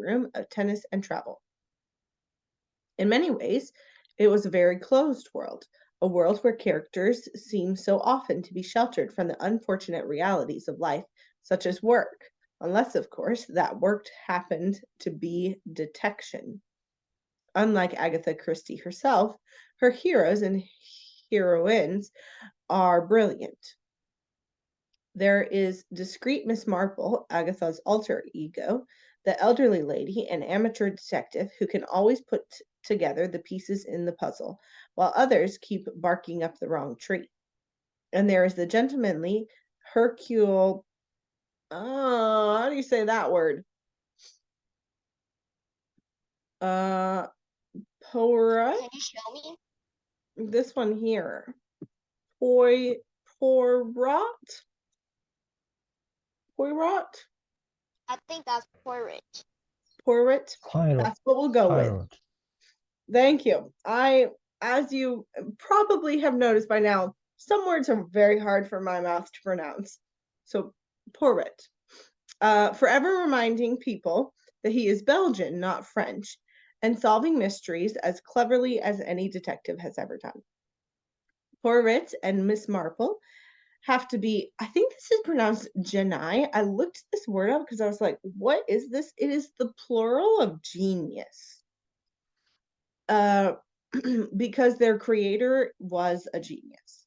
room of tennis and travel. In many ways, it was a very closed world, a world where characters seem so often to be sheltered from the unfortunate realities of life, such as work, unless, of course, that work happened to be detection. Unlike Agatha Christie herself, her heroes and heroines are brilliant. There is discreet Miss Marple, Agatha's alter ego, the elderly lady and amateur detective who can always put together the pieces in the puzzle, while others keep barking up the wrong tree. And there is the gentlemanly Hercule. How do you say that word? Poirot. Can you show me? This one here. Poirot. Poirot. I think that's Poirot. Poirot. Poirot. That's what we'll go with. Poirot. Thank you. As you probably have noticed by now, some words are very hard for my mouth to pronounce. So, Poirot. Forever reminding people that he is Belgian, not French, and solving mysteries as cleverly as any detective has ever done. Poirot and Miss Marple have to be, I think this is pronounced Genii. I looked this word up because I was like, what is this? It is the plural of genius. Because their creator was a genius.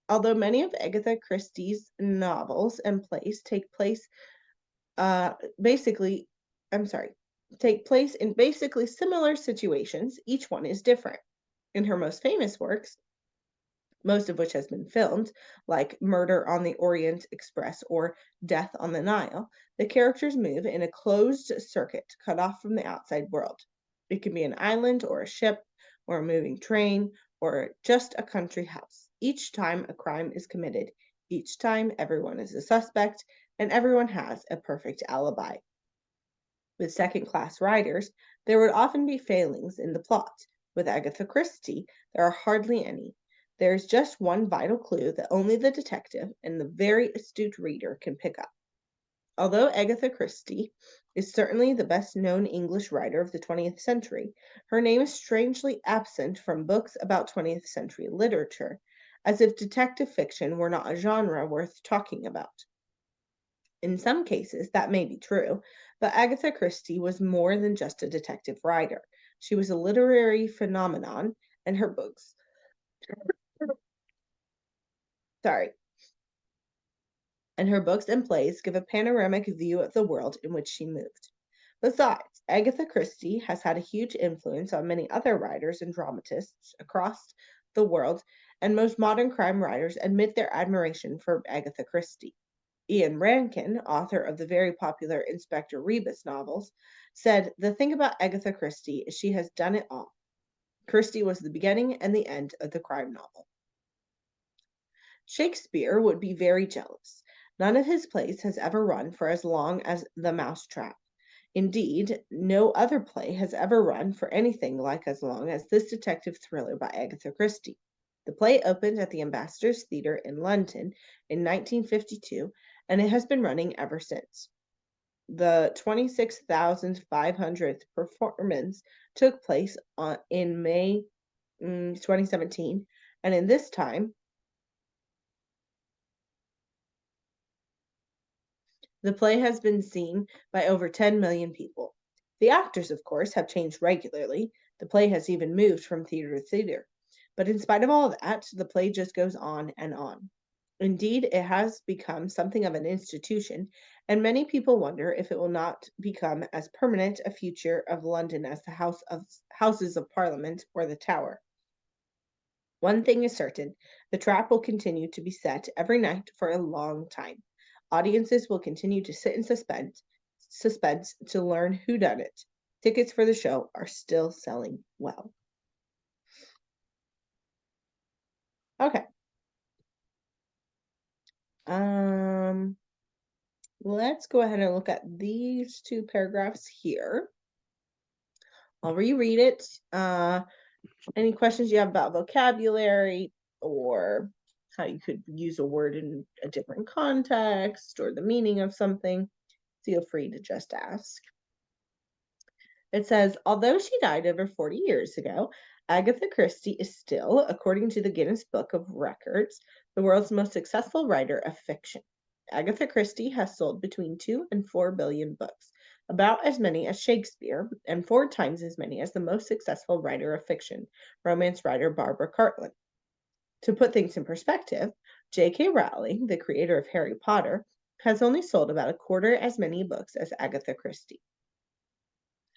Although many of Agatha Christie's novels and plays take place in basically similar situations, each one is different. In her most famous works, most of which has been filmed, like Murder on the Orient Express or Death on the Nile, the characters move in a closed circuit cut off from the outside world. It can be an island or a ship or a moving train or just a country house. Each time a crime is committed, each time everyone is a suspect, and everyone has a perfect alibi. With second-class writers, there would often be failings in the plot. With Agatha Christie, there are hardly any. There is just one vital clue that only the detective and the very astute reader can pick up. Although Agatha Christie is certainly the best-known English writer of the 20th century, her name is strangely absent from books about 20th century literature, as if detective fiction were not a genre worth talking about. In some cases, that may be true, but Agatha Christie was more than just a detective writer. She was a literary phenomenon, and her books and plays give a panoramic view of the world in which she moved. Besides, Agatha Christie has had a huge influence on many other writers and dramatists across the world, and most modern crime writers admit their admiration for Agatha Christie. Ian Rankin, author of the very popular Inspector Rebus novels, said, "The thing about Agatha Christie is she has done it all. Christie was the beginning and the end of the crime novel." Shakespeare would be very jealous. None of his plays has ever run for as long as The Mousetrap. Indeed, no other play has ever run for anything like as long as this detective thriller by Agatha Christie. The play opened at the Ambassadors Theatre in London in 1952, and it has been running ever since. The 26,500th performance took place in May 2017, and in this time, the play has been seen by over 10 million people. The actors, of course, have changed regularly. The play has even moved from theater to theater. But in spite of all that, the play just goes on and on. Indeed, it has become something of an institution, and many people wonder if it will not become as permanent a feature of London as the Houses of Parliament or the Tower. One thing is certain, the trap will continue to be set every night for a long time. Audiences will continue to sit in suspense to learn who done it. Tickets for the show are still selling well. Okay. Let's go ahead and look at these two paragraphs here. I'll reread it. Any questions you have about vocabulary or how you could use a word in a different context or the meaning of something, feel free to just ask. It says, although she died over 40 years ago, Agatha Christie is still, according to the Guinness Book of Records, the world's most successful writer of fiction. Agatha Christie has sold between 2 and 4 billion books, about as many as Shakespeare, and 4 times as many as the most successful writer of fiction, romance writer Barbara Cartland. To put things in perspective, J.K. Rowling, the creator of Harry Potter, has only sold about a quarter as many books as Agatha Christie.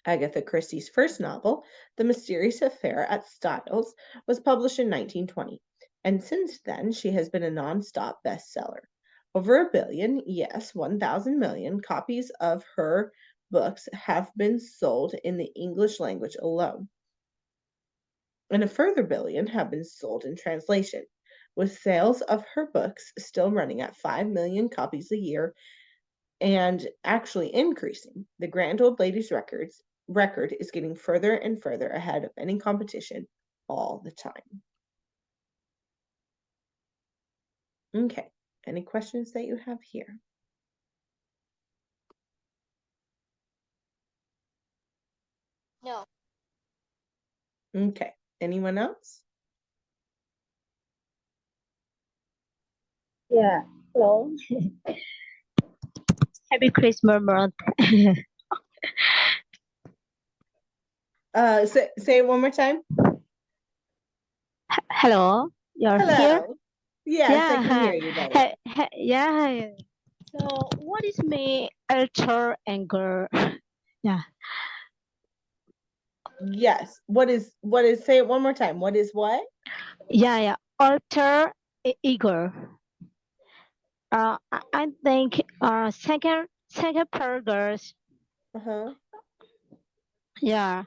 Agatha Christie's first novel, The Mysterious Affair at Styles, was published in 1920, and since then she has been a non-stop bestseller. Over a billion, yes, 1,000 million copies of her books have been sold in the English language alone, and a further billion have been sold in translation, with sales of her books still running at 5 million copies a year and actually increasing. The Grand Old Lady's record is getting further and further ahead of any competition all the time. Okay, any questions that you have here? No. Okay, anyone else? Yeah. Hello. Happy Christmas month. Say it one more time. Hello. You're Hello. here? Yes, I can hear you better. Yeah. So what is my alter anger? Yeah. Yes. What is say it one more time. What is what? Yeah. Alter ego. I think second paragraph. Uh-huh. Yeah.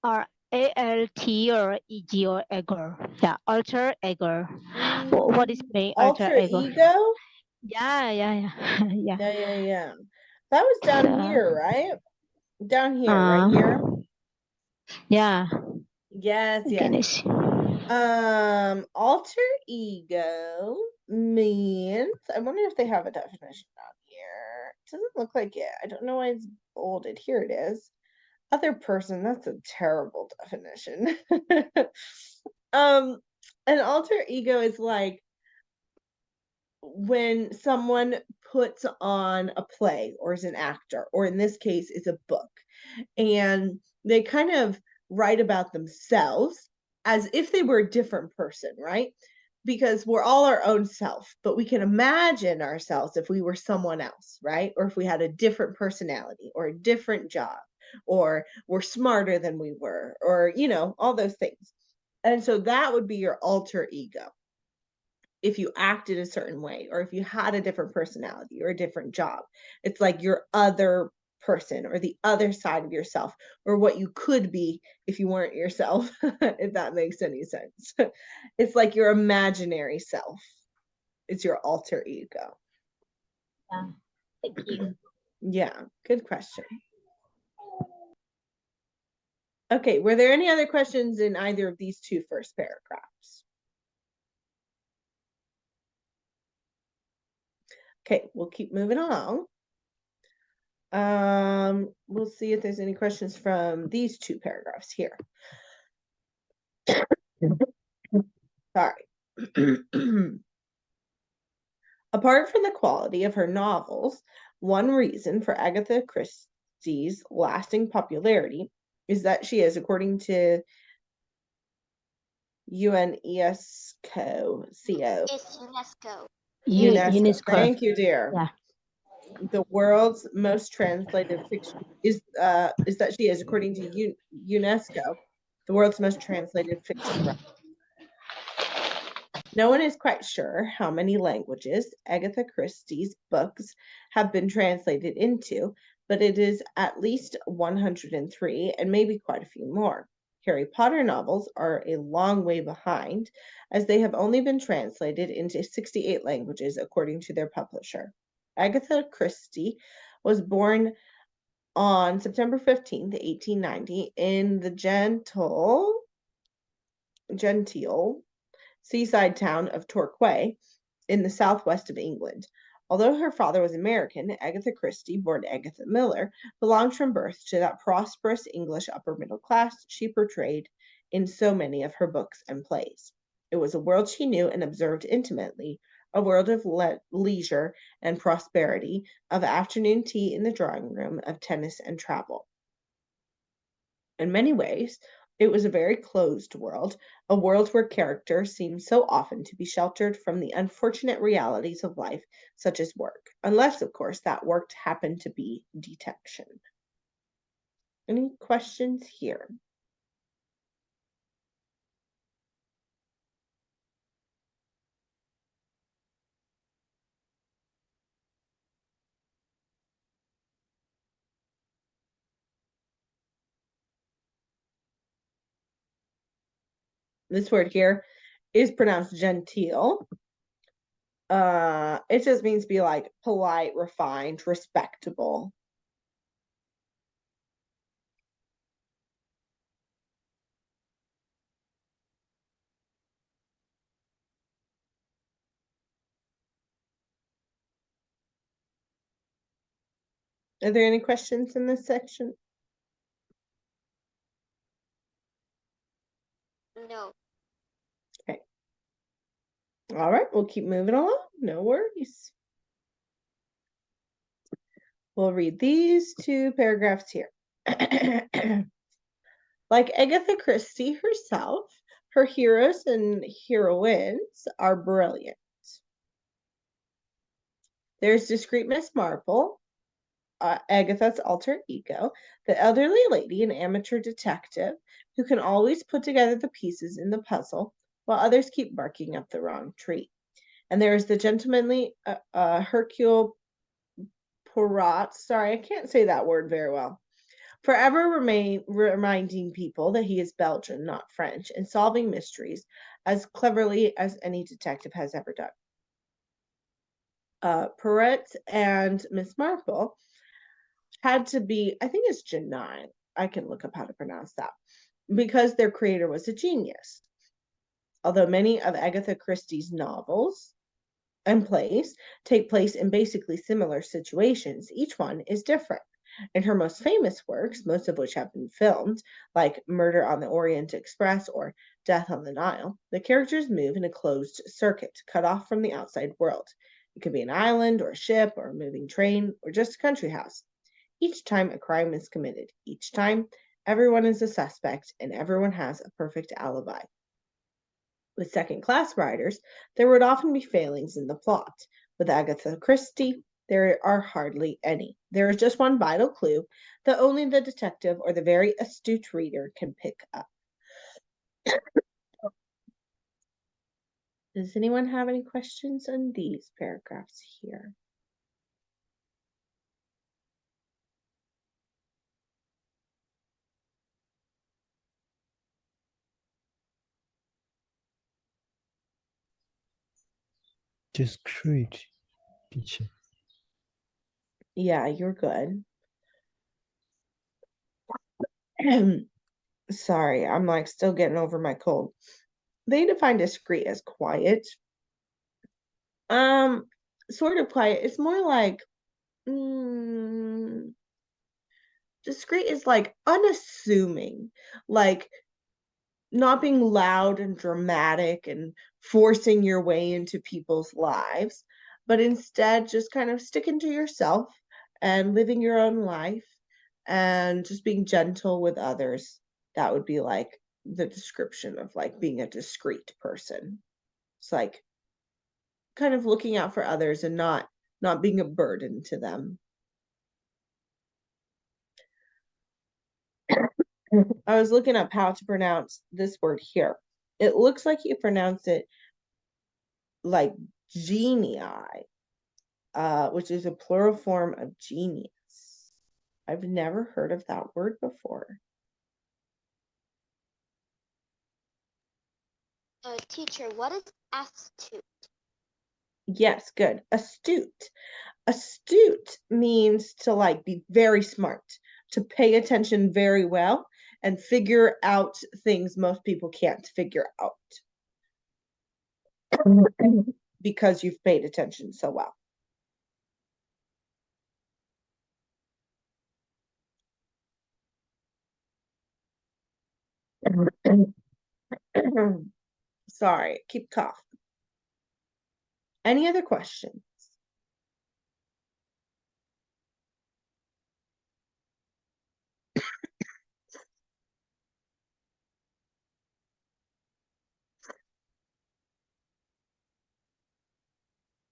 Or ALT or EG or ego. Yeah. Alter ego. What is my alter ego? Ego? Yeah. Yeah. That was down here, right? Down here, right here. Yeah. Yes. Goodness. Alter ego means, I wonder if they have a definition on here. It doesn't look like it. I don't know why it's bolded. Here it is. Other person, that's a terrible definition. An alter ego is like when someone puts on a play or is an actor, or in this case is a book, and they kind of write about themselves as if they were a different person, right? Because we're all our own self, but we can imagine ourselves if we were someone else, right? Or if we had a different personality or a different job, or we're smarter than we were, or, all those things. And so that would be your alter ego. If you acted a certain way, or if you had a different personality or a different job, it's like your other person or the other side of yourself, or what you could be if you weren't yourself, if that makes any sense. It's like your imaginary self. It's your alter ego. Yeah. Thank you. Yeah, good question. Okay, were there any other questions in either of these two first paragraphs? Okay, we'll keep moving along. We'll see if there's any questions from these two paragraphs here. Sorry. Apart from the quality of her novels, one reason for Agatha Christie's lasting popularity is that she is, according to UNESCO. It's UNESCO. UNESCO. Thank you, dear. Yeah. The world's most translated fiction is that she is, according to UNESCO, the world's most translated fiction writer. No one is quite sure how many languages Agatha Christie's books have been translated into, but it is at least 103 and maybe quite a few more. Harry Potter novels are a long way behind, as they have only been translated into 68 languages according to their publisher. Agatha Christie was born on September 15th, 1890 in the genteel seaside town of Torquay in the southwest of England. Although her father was American, Agatha Christie, born Agatha Miller, belonged from birth to that prosperous English upper middle class she portrayed in so many of her books and plays. It was a world she knew and observed intimately, a world of leisure and prosperity, of afternoon tea in the drawing room, of tennis and travel. In many ways, it was a very closed world, a world where character seemed so often to be sheltered from the unfortunate realities of life, such as work, unless, of course, that work happened to be detection. Any questions here? This word here is pronounced genteel. It just means be like polite, refined, respectable. Are there any questions in this section? No. Okay. All right, we'll keep moving along. No worries. We'll read these two paragraphs here. Like Agatha Christie herself, her heroes and heroines are brilliant. There's discreet Miss Marple, Agatha's alter ego, the elderly lady, an amateur detective who can always put together the pieces in the puzzle while others keep barking up the wrong tree. And there is the gentlemanly Hercule Poirot. Sorry, I can't say that word very well. Forever reminding people that he is Belgian, not French, and solving mysteries as cleverly as any detective has ever done. Perrette and Miss Marple had to be, I think it's Janine. I can look up how to pronounce that, because their creator was a genius. Although many of Agatha Christie's novels and plays take place in basically similar situations, each one is different. In her most famous works, most of which have been filmed, like Murder on the Orient Express or Death on the Nile, the characters move in a closed circuit, cut off from the outside world. It could be an island or a ship or a moving train or just a country house. Each time a crime is committed, each time everyone is a suspect and everyone has a perfect alibi. With second-class writers, there would often be failings in the plot. With Agatha Christie, there are hardly any. There is just one vital clue that only the detective or the very astute reader can pick up. Does anyone have any questions on these paragraphs here? Discreet, teacher. Yeah, you're good. Sorry, I'm like still getting over my cold. They define discreet as quiet. Sort of quiet. It's more like discreet is like unassuming, like not being loud and dramatic and forcing your way into people's lives, but instead just kind of sticking to yourself and living your own life and just being gentle with others. That would be like the description of like being a discreet person. It's like kind of looking out for others and not being a burden to them. I was looking up how to pronounce this word here. It looks like you pronounce it like genii, which is a plural form of genius. I've never heard of that word before. Teacher, what is astute? Yes, good. Astute. Astute means to like be very smart, to pay attention very well and figure out things most people can't figure out because you've paid attention so well. Sorry, keep coughing. Any other questions?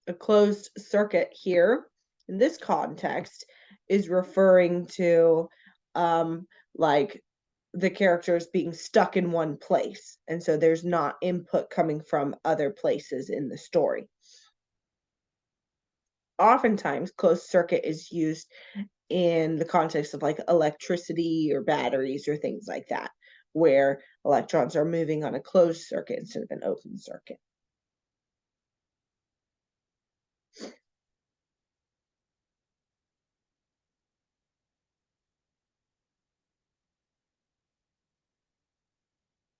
A closed circuit here in this context is referring to like the characters being stuck in one place, and so there's not input coming from other places in the story. Oftentimes closed circuit is used in the context of like electricity or batteries or things like that, where electrons are moving on a closed circuit instead of an open circuit.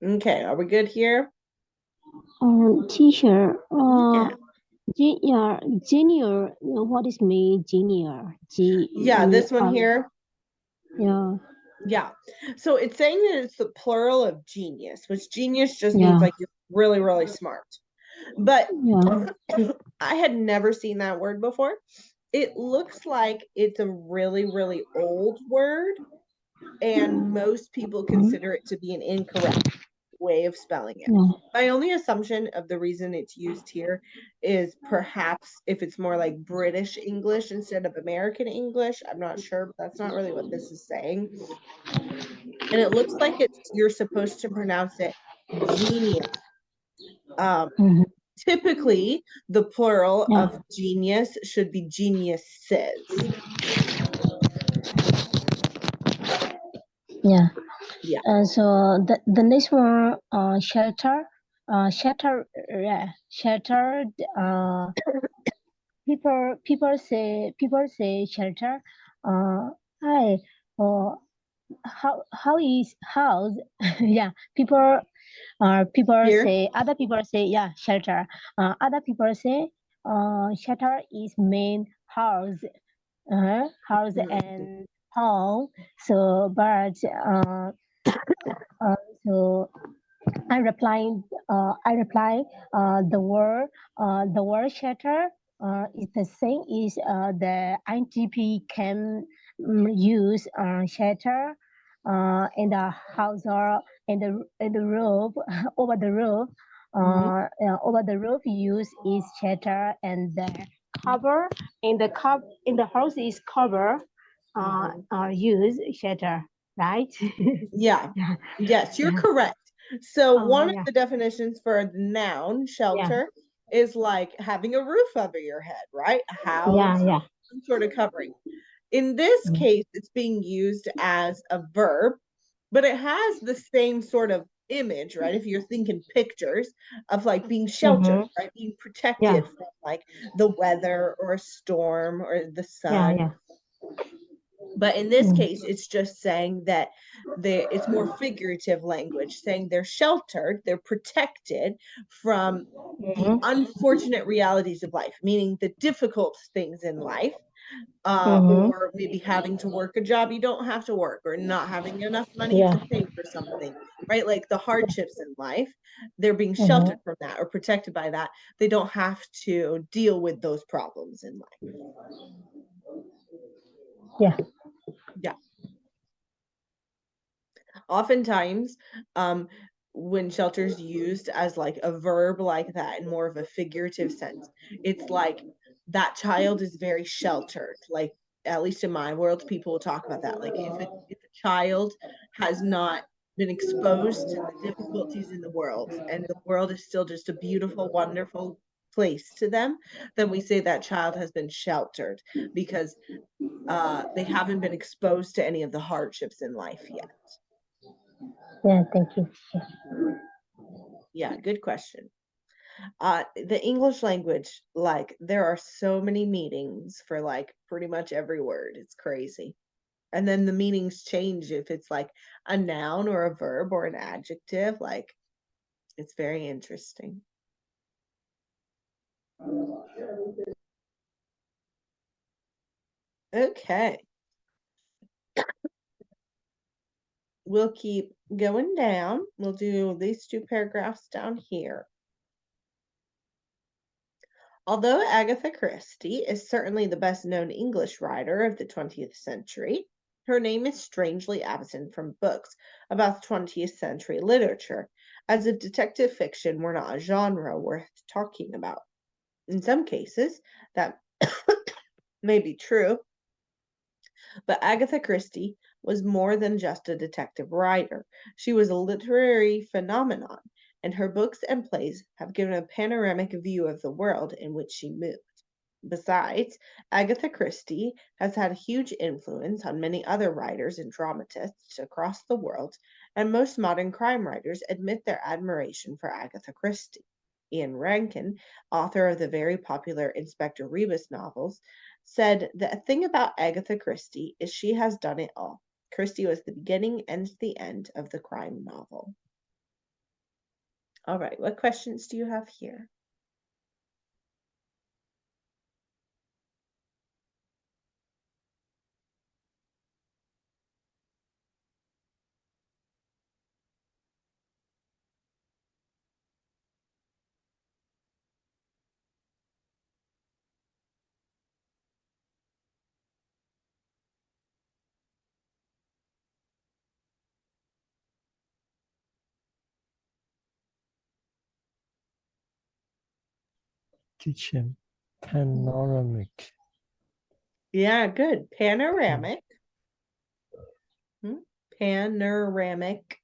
Okay, are we good here? Teacher, Yeah. junior, what is mean junior? Yeah, this one here. Yeah. Yeah. So it's saying that it's the plural of genius, which genius just Yeah. means like you're really, really smart. But Yeah. I had never seen that word before. It looks like it's a really, really old word, and most people consider it to be an incorrect way of spelling it. Yeah. My only assumption of the reason it's used here is perhaps if it's more like British English instead of American English. I'm not sure, but that's not really what this is saying. And it looks like you're supposed to pronounce it genius. Mhm. Typically, the plural Yeah. of genius should be geniuses. Yeah. Yeah. So the next one, shelter. Shelter. Shelter. People say shelter. Hi. How is house? Yeah. People Here. say, other people say, yeah, shelter. Other people say, shelter is mean house, house and home. So, but so I reply, the word shelter is the same is the INTP can use shelter in the house or in the roof over the roof. Over the roof use is shelter, and the cover in the house is cover use shelter, right? Yeah. Yeah. Yes, you're Yeah. correct. So one of Yeah. the definitions for a noun, shelter, is like having a roof over your head, right? A house, Yeah. some sort of covering. In this case, it's being used as a verb, but it has the same sort of image, right? If you're thinking pictures of like being sheltered, right? Being protected from like the weather or a storm or the sun. Yeah. But in this case, it's just saying that it's more figurative language, saying they're sheltered, they're protected from the unfortunate realities of life, meaning the difficult things in life, or maybe having to work a job you don't have to work, or not having enough money to pay for something, right? Like the hardships in life, they're being sheltered from that or protected by that. They don't have to deal with those problems in life. Yeah. Yeah. Oftentimes, when shelter is used as like a verb like that in more of a figurative sense, it's like that child is very sheltered. Like, at least in my world, people will talk about that. Like if a child has not been exposed to the difficulties in the world, and the world is still just a beautiful, wonderful place to them, then we say that child has been sheltered because they haven't been exposed to any of the hardships in life yet. Yeah, thank you. Yeah, good question. The English language, like there are so many meanings for like pretty much every word. It's crazy. And then the meanings change if it's like a noun or a verb or an adjective. Like it's very interesting. Okay. we'll keep going down. We'll do these 2 paragraphs down here. Although Agatha Christie is certainly the best known English writer of the 20th century, her name is strangely absent from books about 20th century literature, as if detective fiction were not a genre worth talking about. In some cases, that may be true, but Agatha Christie was more than just a detective writer. She was a literary phenomenon, and her books and plays have given a panoramic view of the world in which she moved. Besides, Agatha Christie has had a huge influence on many other writers and dramatists across the world, and most modern crime writers admit their admiration for Agatha Christie. Ian Rankin, author of the very popular Inspector Rebus novels, said the thing about Agatha Christie is she has done it all. Christie was the beginning and the end of the crime novel. All right, what questions do you have here? Teacher, panoramic. Yeah, good. Panoramic. Panoramic.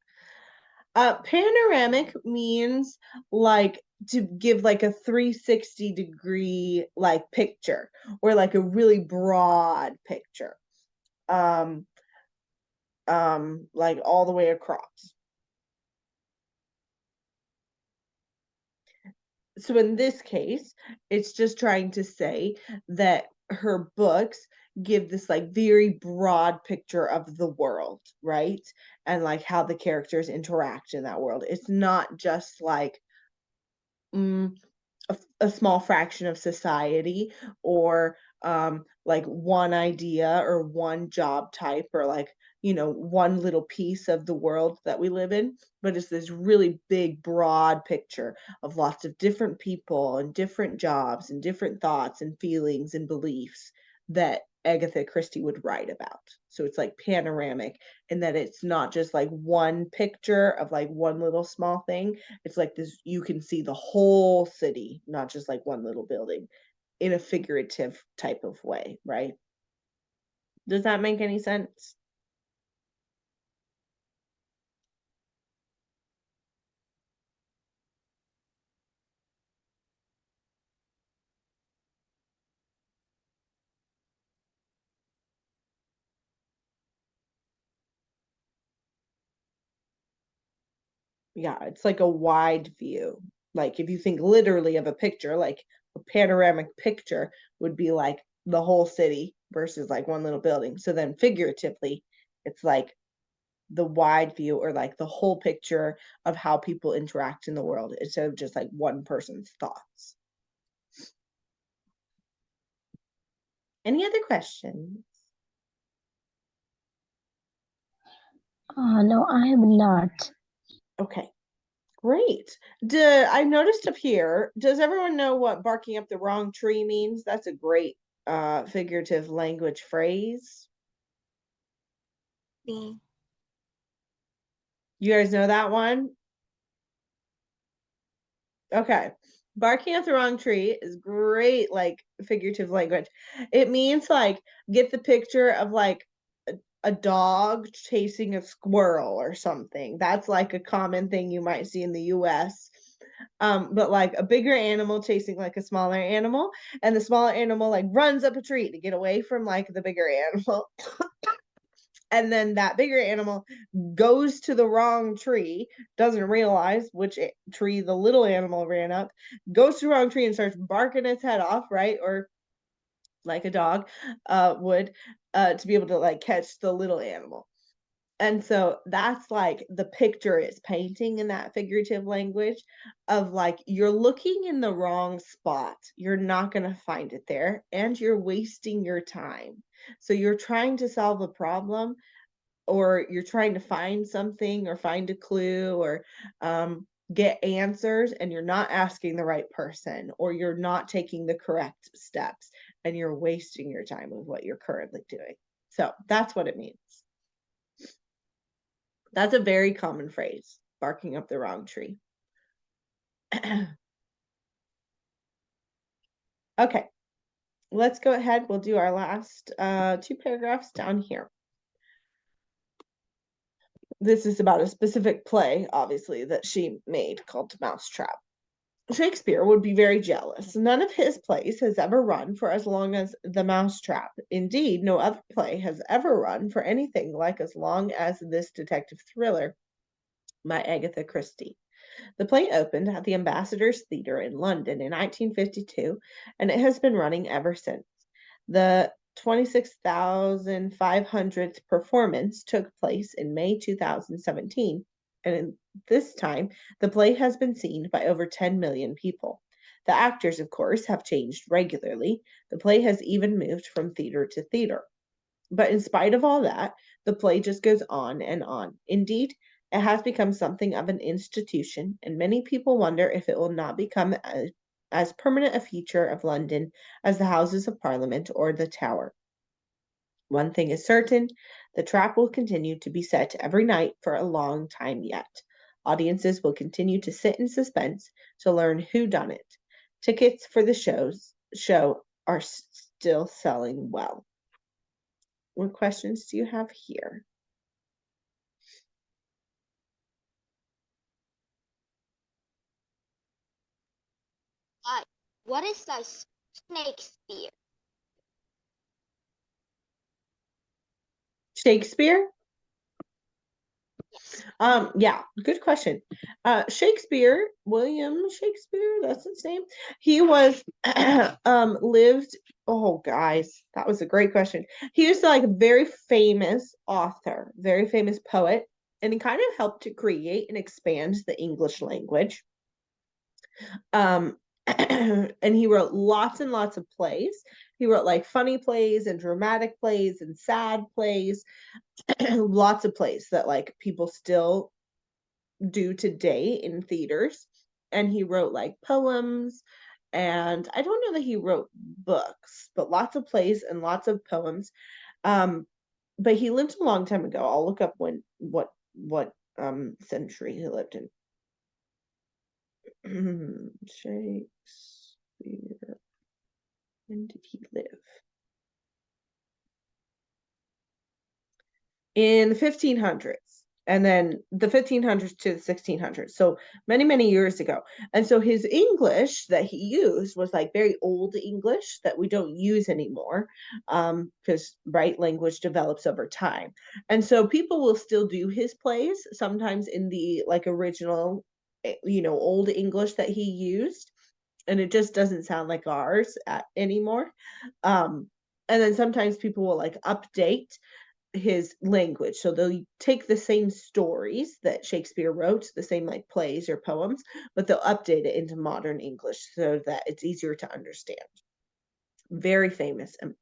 Panoramic means like to give like a 360-degree like picture, or like a really broad picture. Like all the way across. So in this case, it's just trying to say that her books give this like very broad picture of the world, right? And like how the characters interact in that world. It's not just like a small fraction of society, or like one idea or one job type, or like, you know, one little piece of the world that we live in, but it's this really big broad picture of lots of different people and different jobs and different thoughts and feelings and beliefs that Agatha Christie would write about. So it's like panoramic, in that it's not just like one picture of like one little small thing. It's like this, you can see the whole city, not just like one little building, in a figurative type of way, right? Does that make any sense? Yeah, it's like a wide view. Like if you think literally of a picture, like a panoramic picture would be like the whole city versus like one little building. So then figuratively, it's like the wide view, or like the whole picture of how people interact in the world, instead of just like one person's thoughts. Any other questions? No, I have not. Okay, great. I noticed up here, does everyone know what barking up the wrong tree means? That's a great figurative language phrase. Me. You guys know that one? Okay. Barking up the wrong tree is great, like figurative language. It means like, get the picture of like a dog chasing a squirrel or something. That's like a common thing you might see in the US. But like a bigger animal chasing like a smaller animal, and the smaller animal like runs up a tree to get away from like the bigger animal. And then that bigger animal goes to the wrong tree, doesn't realize which tree the little animal ran up, goes to the wrong tree and starts barking its head off, right? Or like a dog would, to be able to like catch the little animal. And so that's like the picture it's painting in that figurative language of like, you're looking in the wrong spot. You're not going to find it there, and you're wasting your time. So you're trying to solve a problem, or you're trying to find something or find a clue or get answers and you're not asking the right person or you're not taking the correct steps and you're wasting your time with what you're currently doing. So that's what it means. That's a very common phrase, barking up the wrong tree. Okay, let's go ahead. We'll do our last 2 paragraphs down here. This is about a specific play, obviously, that she made called Mousetrap. Shakespeare would be very jealous. None of his plays has ever run for as long as The Mousetrap. Indeed, no other play has ever run for anything like as long as this detective thriller by Agatha Christie. The play opened at the Ambassador's Theatre in London in 1952, and it has been running ever since. The 26,500th performance took place in May 2017, and in this time, the play has been seen by over 10 million people. The actors, of course, have changed regularly. The play has even moved from theater to theater. But in spite of all that, the play just goes on and on. Indeed, it has become something of an institution, and many people wonder if it will not become as permanent a feature of London as the Houses of Parliament or the Tower. One thing is certain, the trap will continue to be set every night for a long time yet. Audiences will continue to sit in suspense to learn who done it. Tickets for the show are still selling well. What questions do you have here? What is like Shakespeare? Shakespeare? Yes. Yeah, good question. Shakespeare, William Shakespeare, that's his name. He was lived, oh guys, that was a great question. He was like a very famous author, very famous poet, and he kind of helped to create and expand the English language. And he wrote lots and lots of plays. He wrote like funny plays and dramatic plays and sad plays, lots of plays that like people still do today in theaters. And he wrote like poems, and I don't know that he wrote books, but lots of plays and lots of poems. But he lived a long time ago. I'll look up what century he lived in. Shakespeare. When did he live? In the 1500s, and then the 1500s to the 1600s. So many, many years ago. And so his English that he used was like very old English that we don't use anymore, because language develops over time. And so people will still do his plays sometimes in the like original, old English that he used, and it just doesn't sound like ours anymore. And then sometimes people will like update his language, so they'll take the same stories that Shakespeare wrote, the same like plays or poems, but they'll update it into modern English so that it's easier to understand. Very famous and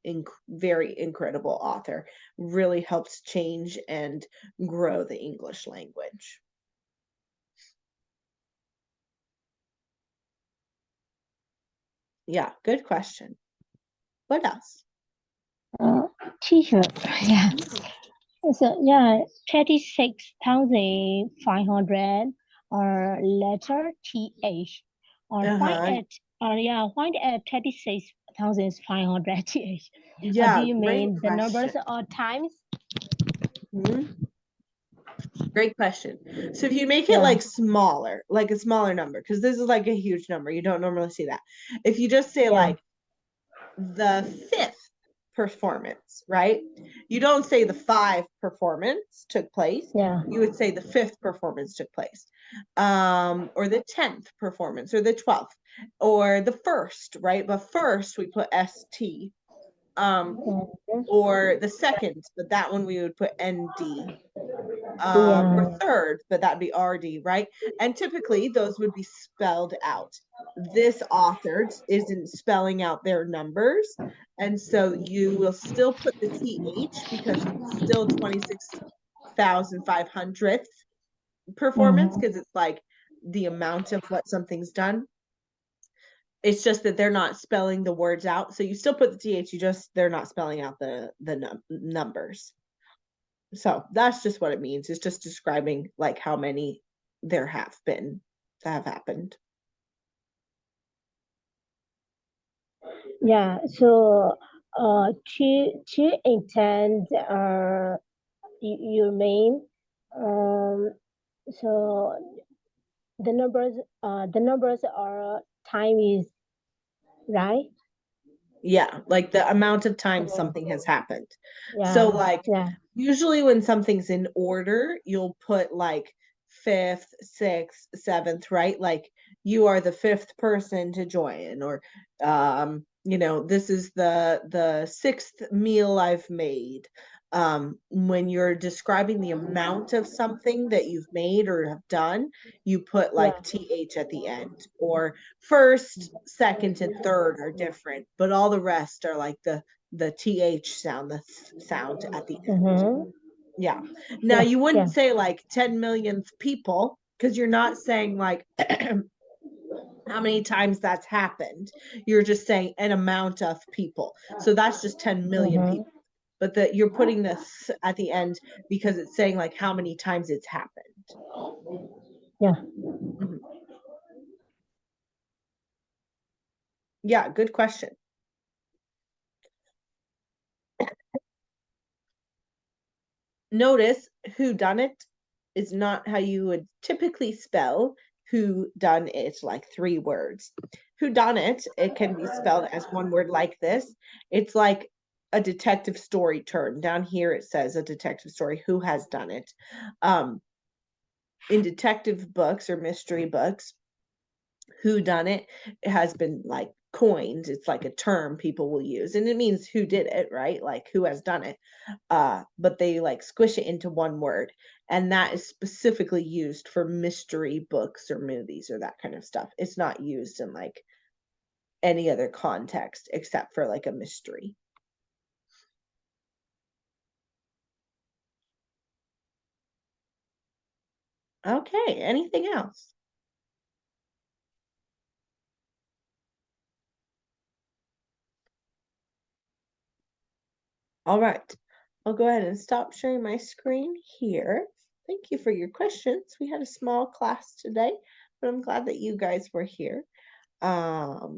very incredible author, really helps change and grow the English language. Yeah, good question. What else? Teacher, yeah. So yeah, 36,500 or letter TH or find at 36,500 TH. Yeah, Or do you mean great the numbers question. or times? Great question. So if you make it like smaller, like a smaller number, because this is like a huge number, you don't normally see that. If you just say like the 5th performance, right? You don't say the 5 performance took place. Yeah. You would say the 5th performance took place, or the 10th performance, or the 12th, or the 1st, right? But first we put ST, or the 2nd, but that one we would put ND. Or 3rd, but that'd be RD, right? And typically those would be spelled out. This author isn't spelling out their numbers, and so you will still put the TH because it's still 26 1,500th performance because it's like the amount of what something's done. It's just that they're not spelling the words out. So you still put the TH, they're not spelling out the numbers. So that's just what it means. It's just describing like how many there have been that have happened. Yeah, so to intend you mean so the numbers are time is right? Yeah, like the amount of times something has happened. Yeah. So like Yeah. usually when something's in order, you'll put like 5th, 6th, 7th, right? Like you are the 5th person to join, or this is the 6th meal I've made. When you're describing the amount of something that you've made or have done, you put like TH at the end, or first, second, and third are different, but all the rest are like the TH sound, the sound at the end. Yeah. Now you wouldn't say like 10 millionth people, because you're not saying like how many times that's happened. You're just saying an amount of people. So that's just 10 million people. But you're putting this at the end because it's saying like how many times it's happened. Yeah. Yeah, good question. Notice who done it is not how you would typically spell who done it, like 3 words. Who done it can be spelled as one word like this. It's like a detective story term. Down here it says a detective story, who has done it. In detective books or mystery books, who done it has been like coined. It's like a term people will use, and it means who did it, right? Like who has done it. But they like squish it into one word, and that is specifically used for mystery books or movies or that kind of stuff. It's not used in like any other context except for like a mystery. Okay, anything else? All right, I'll go ahead and stop sharing my screen here. Thank you for your questions. We had a small class today, but I'm glad that you guys were here. I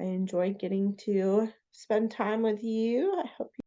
enjoyed getting to spend time with you. I hope you